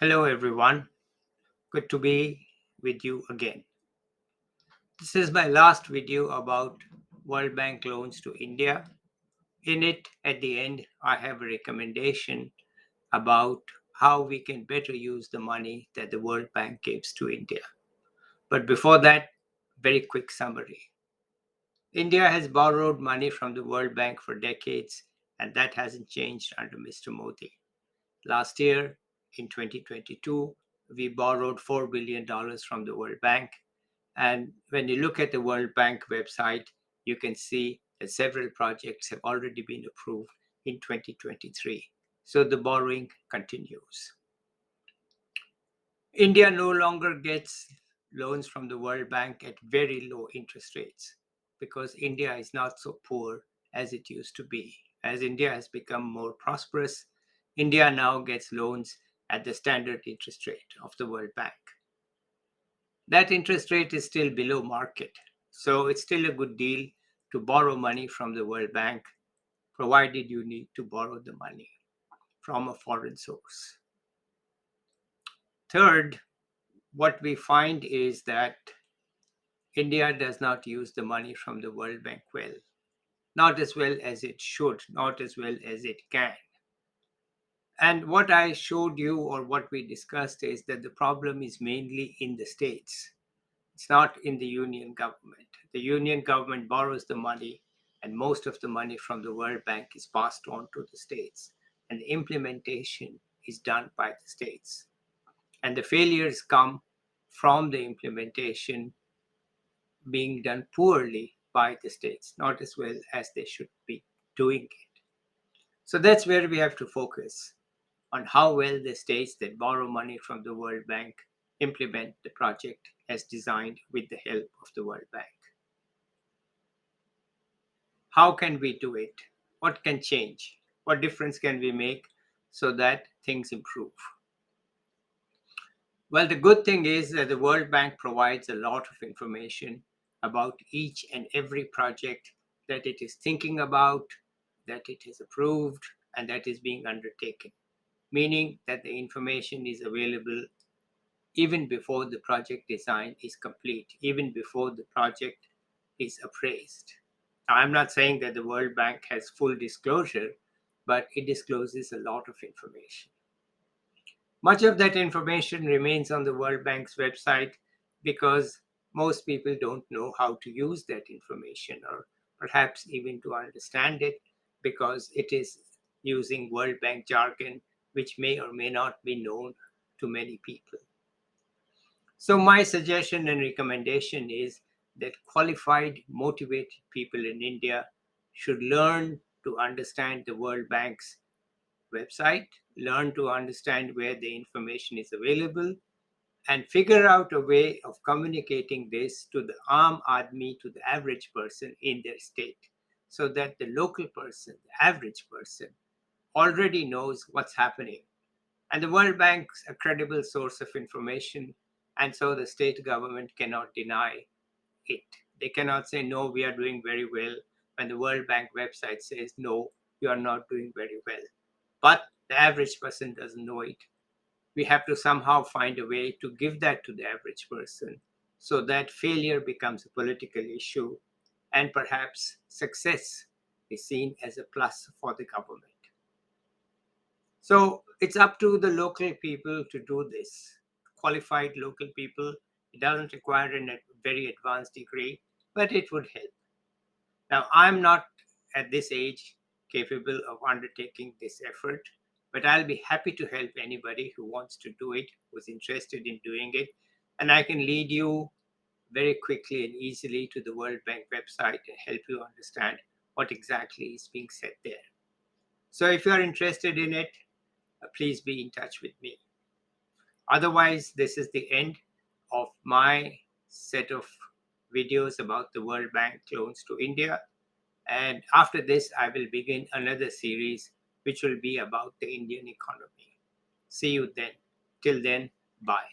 Hello, everyone. Good to be with you again. This is my last video about World Bank loans to India. In it, at the end, I have a recommendation about how we can better use the money that the World Bank gives to India. But before that, very quick summary. India has borrowed money from the World Bank for decades, and that hasn't changed under Mr. Modi. Last year, in 2022, we borrowed $4 billion from the World Bank. And when you look at the World Bank website, you can see that several projects have already been approved in 2023. So the borrowing continues. India no longer gets loans from the World Bank at very low interest rates because India is not so poor as it used to be. As India has become more prosperous, India now gets loans at the standard interest rate of the World Bank. That interest rate is still below market, so it's still a good deal to borrow money from the World Bank, provided you need to borrow the money from a foreign source. Third, what we find is that India does not use the money from the World Bank well, not as well as it should, not as well as it can. And what I showed you or what we discussed is that the problem is mainly in the states. It's not in the union government. The union government borrows the money, and most of the money from the World Bank is passed on to the states, and the implementation is done by the states. And the failures come from the implementation being done poorly by the states, not as well as they should be doing it. So that's where we have to focus on how well the states that borrow money from the World Bank implement the project as designed with the help of the World Bank. How can we do it? What can change? What difference can we make so that things improve? Well, the good thing is that the World Bank provides a lot of information about each and every project that it is thinking about, that it is approved, and that is being undertaken, meaning that the information is available even before the project design is complete, even before the project is appraised. Now, I'm not saying that the World Bank has full disclosure, but it discloses a lot of information. Much of that information remains on the World Bank's website because most people don't know how to use that information or perhaps even to understand it because it is using World Bank jargon, which may or may not be known to many people. So, my suggestion and recommendation is that qualified, motivated people in India should learn to understand the World Bank's website, learn to understand where the information is available, and figure out a way of communicating this to the Aam Aadmi, to the average person in their state, so that the local person, the average person, already knows what's happening. And the World Bank's a credible source of information, and so the state government cannot deny it. They cannot say, no, we are doing very well, when the World Bank website says, no, you are not doing very well. But the average person doesn't know it. We have to somehow find a way to give that to the average person so that failure becomes a political issue and perhaps success is seen as a plus for the government. So it's up to the local people to do this, qualified local people. It doesn't require a very advanced degree, but it would help. Now, I'm not at this age capable of undertaking this effort, but I'll be happy to help anybody who wants to do it, who's interested in doing it. And I can lead you very quickly and easily to the World Bank website and help you understand what exactly is being said there. So if you're interested in it, please be in touch with me. Otherwise, this is the end of my set of videos about the World Bank loans to India. And after this, I will begin another series which will be about the Indian economy. See you then. Till then, bye.